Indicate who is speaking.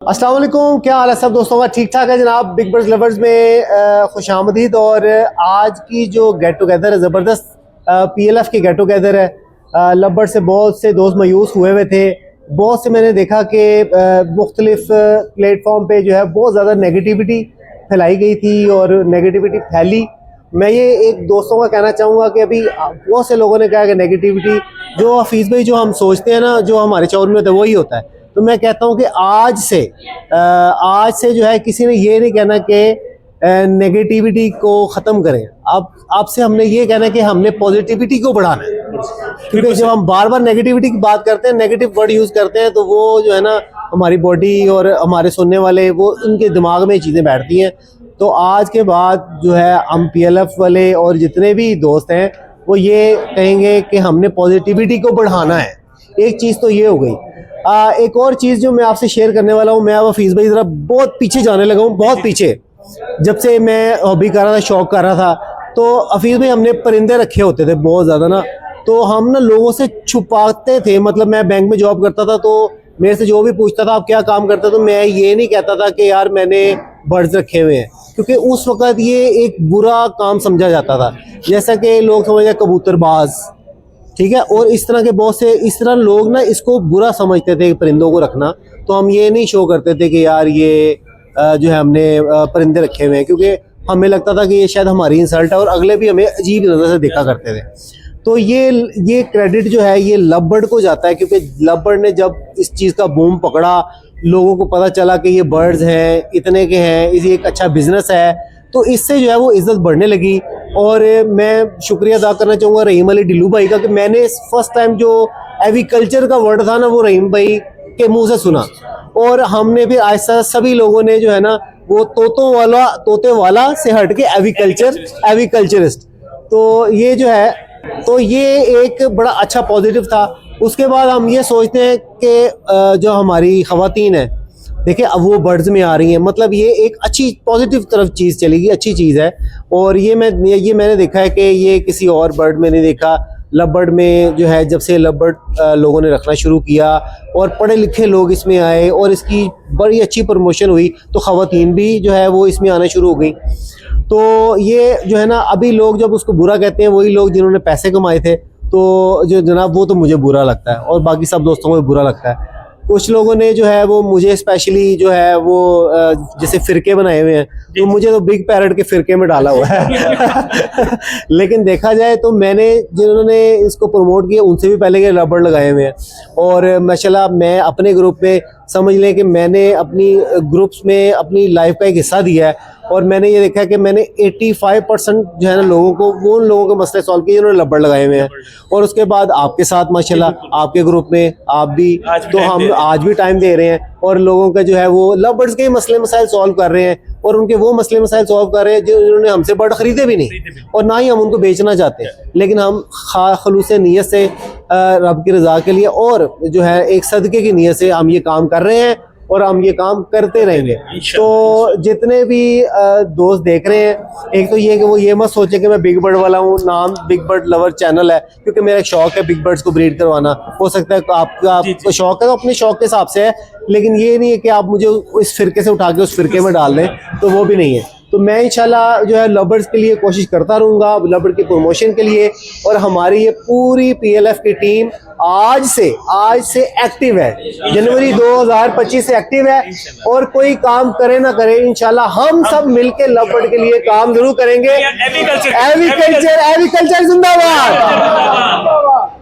Speaker 1: अस्सलाम वालेकुम, क्या हाल है सब दोस्तों का? ठीक ठाक है जनाब। बिग बर्ड्स लवर्स में खुशामदीद। और आज की जो गेट टुगेदर है ज़बरदस्त पीएलएफ की गेट टुगेदर है। लवर से बहुत से दोस्त मायूस हुए हुए थे। बहुत से मैंने देखा कि मुख्तलिफ प्लेटफॉर्म पे जो है बहुत ज़्यादा नेगेटिविटी फैलाई गई थी और नेगेटिविटी फैली। मैं ये एक दोस्तों का कहना चाहूँगा कि अभी बहुत से लोगों ने कहा कि नेगेटिविटी जो हफीज़ भाई जो हम सोचते हैं ना, जो हमारे चौर में होता है वही होता है। तो मैं कहता हूँ कि आज से जो है किसी ने ये नहीं कहना कि नेगेटिविटी को ख़त्म करें। अब आपसे हमने ये कहना है कि हमने पॉजिटिविटी को बढ़ाना है, क्योंकि जब हम बार बार नेगेटिविटी की बात करते हैं, नेगेटिव वर्ड यूज़ करते हैं, तो वो जो है ना हमारी बॉडी और हमारे सुनने वाले वो उनके दिमाग में चीज़ें बैठती हैं। तो आज के बाद जो है हम पीएलएफ वाले और जितने भी दोस्त हैं वो ये कहेंगे कि हमने पॉजिटिविटी को बढ़ाना है। एक चीज़ तो ये हो गई। एक और चीज़ जो मैं आपसे शेयर करने वाला हूँ, मैं अब हफीज़ भाई ज़रा बहुत पीछे जाने लगा हूँ, बहुत पीछे। जब से मैं हॉबी कर रहा था, शौक कर रहा था, तो हफीज़ भाई हमने परिंदे रखे होते थे बहुत ज़्यादा ना, तो हम ना लोगों से छुपाते थे। मतलब मैं बैंक में जॉब करता था, तो मेरे से जो भी पूछता था आप क्या काम करते हो, तो मैं ये नहीं कहता था कि यार मैंने बर्ड्स रखे हुए हैं, क्योंकि उस वक़्त ये एक बुरा काम समझा जाता था। जैसा कि लोग समझते कबूतरबाज, ठीक है, और इस तरह के बहुत से इस तरह लोग ना इसको बुरा समझते थे परिंदों को रखना। तो हम ये नहीं शो करते थे कि यार ये जो है हमने परिंदे रखे हुए हैं, क्योंकि हमें लगता था कि ये शायद हमारी इंसल्ट है और अगले भी हमें अजीब नज़र से देखा करते थे। तो ये क्रेडिट जो है ये लव बर्ड को जाता है, क्योंकि लव बर्ड ने जब इस चीज़ का बूम पकड़ा, लोगों को पता चला कि ये बर्ड्स हैं, इतने के हैं, इसी एक अच्छा बिजनेस है, तो इससे जो है वो इज्जत बढ़ने लगी। और मैं शुक्रिया अदा करना चाहूँगा रहीम अली डिल्लू भाई का कि मैंने फर्स्ट टाइम जो एविकल्चर का वर्ड था ना वो रहीम भाई के मुंह से सुना, और हमने भी ऐसा सभी लोगों ने जो है ना वो तोते वाला से हट के एविकल्चरिस्ट। तो ये जो है, तो ये एक बड़ा अच्छा पॉजिटिव था। उसके बाद हम ये सोचते हैं कि जो हमारी ख़वातीन है, देखिए अब वो बर्ड्स में आ रही हैं, मतलब ये एक अच्छी पॉजिटिव तरफ चीज़ चलेगी, अच्छी चीज़ है। और ये मैंने देखा है कि ये किसी और बर्ड में नहीं देखा। लव बर्ड में जो है जब से लव बर्ड लोगों ने रखना शुरू किया और पढ़े लिखे लोग इसमें आए और इसकी बड़ी अच्छी प्रमोशन हुई, तो ख़वातीन भी जो है वो इसमें आना शुरू हो गई। तो ये जो है ना अभी लोग जब उसको बुरा कहते हैं, वही लोग जिन्होंने पैसे कमाए थे, तो जो जनाब वो तो मुझे बुरा लगता है और बाकी सब दोस्तों को बुरा लगता है। कुछ लोगों ने जो है वो मुझे स्पेशली जो है वो जैसे फ़िरके बनाए हुए हैं, तो मुझे तो बिग पैरट के फ़िरके में डाला हुआ है। लेकिन देखा जाए तो मैंने जिन्होंने इसको प्रमोट किया उनसे भी पहले के रबड़ लगाए हुए हैं। और माशाल्लाह मैं अपने ग्रुप में समझ लें कि मैंने अपनी ग्रुप्स में अपनी लाइफ का एक हिस्सा दिया है, और मैंने ये देखा है कि मैंने 85% जो है ना लोगों को, वो उन लोगों के मसले सॉल्व किए जिन्होंने लब्बड़ लगाए हुए हैं। और उसके बाद आपके साथ माशाल्लाह आपके ग्रुप में आप भी, तो हम आज भी टाइम दे रहे हैं और लोगों का जो है वो लव बर्ड्स के मसले मसाइल सॉल्व कर रहे हैं, और उनके वो मसले मसाइल सॉल्व कर रहे हैं जिन्होंने हमसे बर्ड खरीदे भी नहीं और ना ही हम उनको बेचना चाहते हैं, लेकिन हम खलूस नीयत से रब की रज़ा के लिए और जो है एक सदक़े की नीयत से हम ये काम कर रहे हैं और हम ये काम करते रहेंगे। तो जितने भी दोस्त देख रहे हैं, एक तो ये कि वो ये मत सोचे कि मैं बिग बर्ड वाला हूँ, नाम बिग बर्ड लवर चैनल है, क्योंकि मेरा एक शौक है बिग बर्ड्स को ब्रीड करवाना। हो सकता है आपका शौक है तो अपने शौक के हिसाब से है, लेकिन ये नहीं है कि आप मुझे इस फिरके से उठा के उस फिरके में डाल दें, तो वो भी नहीं है। तो मैं इंशाल्लाह जो है लवर्स के लिए कोशिश करता रहूँगा, लवर की प्रमोशन के लिए। और हमारी ये पूरी पीएलएफ की टीम आज से एक्टिव है, जनवरी 2025 से एक्टिव है, और कोई काम करे ना करे इंशाल्लाह हम सब मिलके लव बर्ड के लिए काम जरूर करेंगे। एविकल्चर जिंदाबाद।